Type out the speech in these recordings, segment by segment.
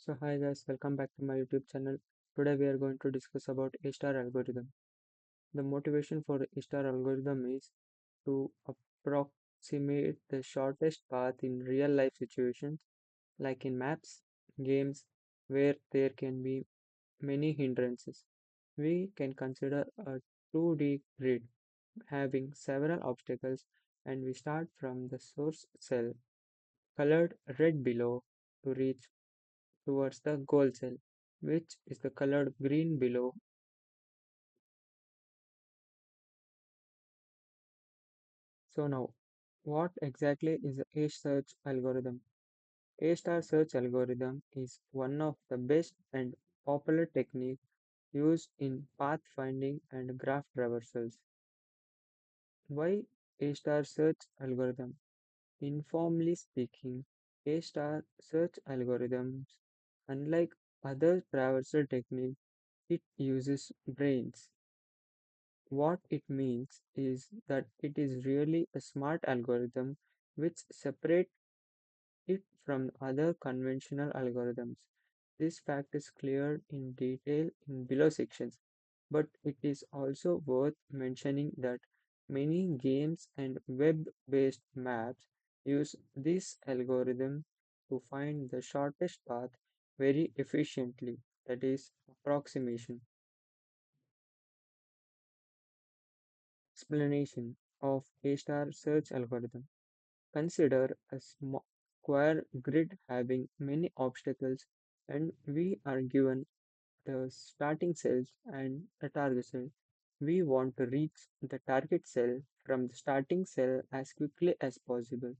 So hi guys, welcome back to my YouTube channel. Today we are going to discuss about A-star algorithm. The motivation for A-star algorithm is to approximate the shortest path in real life situations like in maps, games where there can be many hindrances. We can consider a 2D grid having several obstacles and we start from the source cell colored red below to reach towards the goal cell, which is the colored green below. So now, what exactly is the A-search algorithm? A-star search algorithm is one of the best and popular techniques used in pathfinding and graph traversals. Why A-star search algorithm? Informally speaking, A-star search algorithms, unlike other traversal techniques, it uses brains. What it means is that it is really a smart algorithm which separates it from other conventional algorithms. This fact is cleared in detail in below sections, but it is also worth mentioning that many games and web-based maps use this algorithm to find the shortest path very efficiently, that is, approximation. Explanation of A-star search algorithm. Consider a square grid having many obstacles and we are given the starting cells and the target cell. We want to reach the target cell from the starting cell as quickly as possible.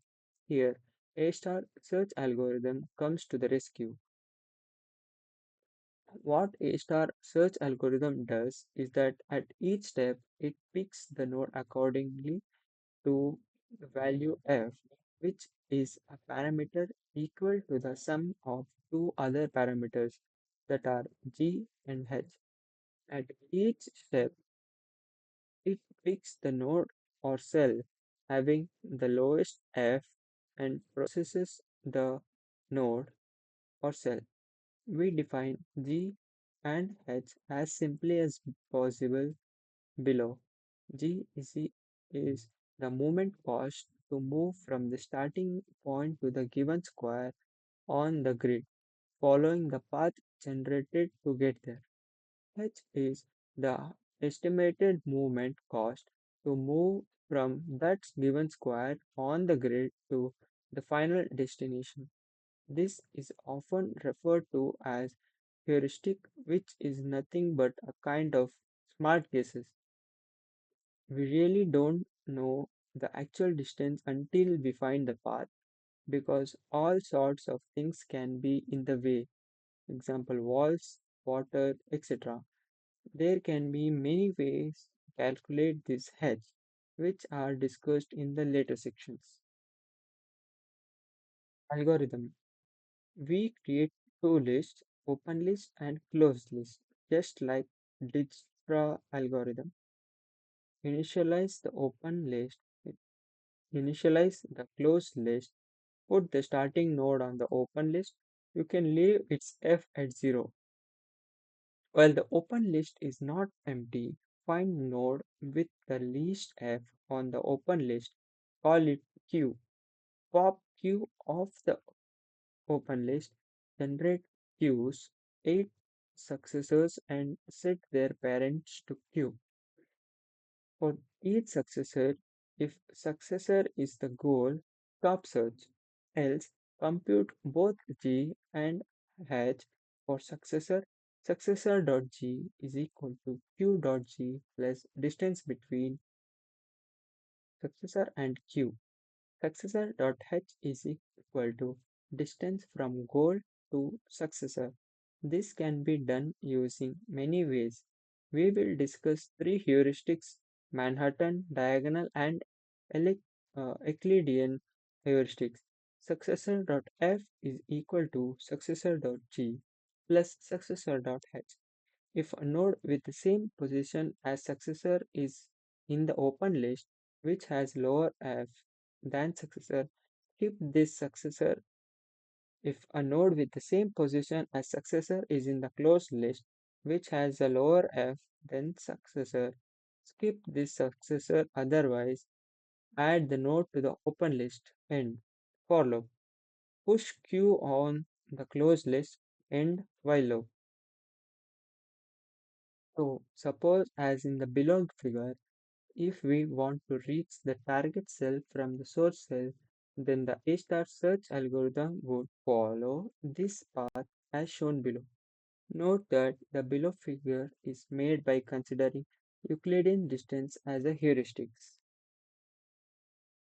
Here, A-star search algorithm comes to the rescue. What A-star search algorithm does is that at each step it picks the node accordingly to the value f, which is a parameter equal to the sum of two other parameters that are g and h. At each step, it picks the node or cell having the lowest f and processes the node or cell. We define g and h as simply as possible below. G is the moment cost to move from the starting point to the given square on the grid, following the path generated to get there. H is the estimated movement cost to move from that given square on the grid to the final destination. This is often referred to as heuristic, which is nothing but a kind of smart guesses. We really don't know the actual distance until we find the path because all sorts of things can be in the way. Example walls, water, etc. There can be many ways to calculate this hedge, which are discussed in the later sections. Algorithm. We create two lists, open list and closed list, just like Dijkstra algorithm. Initialize the open list, initialize the closed list. Put the starting node on the open list. You can leave its f at 0. While the open list is not empty, find node with the least f on the open list. Call it q. Pop q off the open list. Generate queues, 8 successors and set their parents to q. For each successor, if successor is the goal, top search. Else, compute both G and H for successor. Successor.g is equal to q.g plus distance between successor and q. Successor.h is equal to distance from goal to successor. This can be done using many ways. We will discuss three heuristics: Manhattan, diagonal, and Euclidean heuristics. Successor.f is equal to successor.g plus successor.h. If a node with the same position as successor is in the open list, which has lower f than successor, skip this successor If a node with the same position as successor is in the closed list, which has a lower f than successor, skip this successor, otherwise add the node to the open list. End. For loop. Push Q on the closed list. End while loop. So suppose as in the below figure, if we want to reach the target cell from the source cell, then the A star search algorithm would follow this path as shown below. Note that the below figure is made by considering Euclidean distance as a heuristic.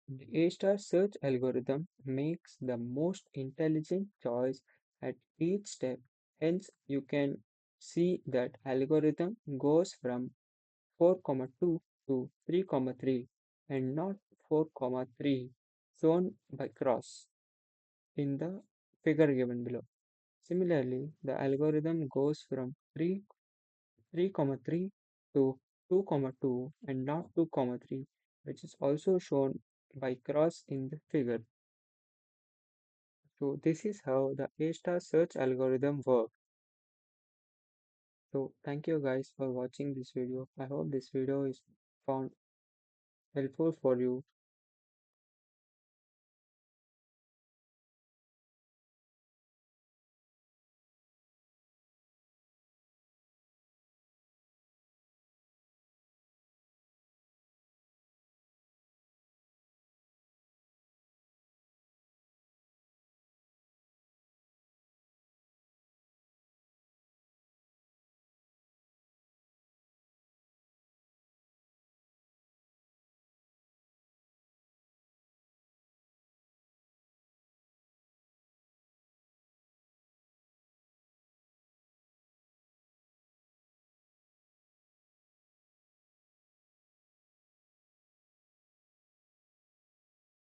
The A-star search algorithm makes the most intelligent choice at each step. Hence, you can see that algorithm goes from 4, 2 to 3, 3 and not 4, 3 shown by cross in the figure given below. Similarly, the algorithm goes from 3, 3 to 2, 2 and not 2, 3, which is also shown by cross in the figure. So this is how the A-star search algorithm works. So thank you guys for watching this video. I hope this video is found helpful for you.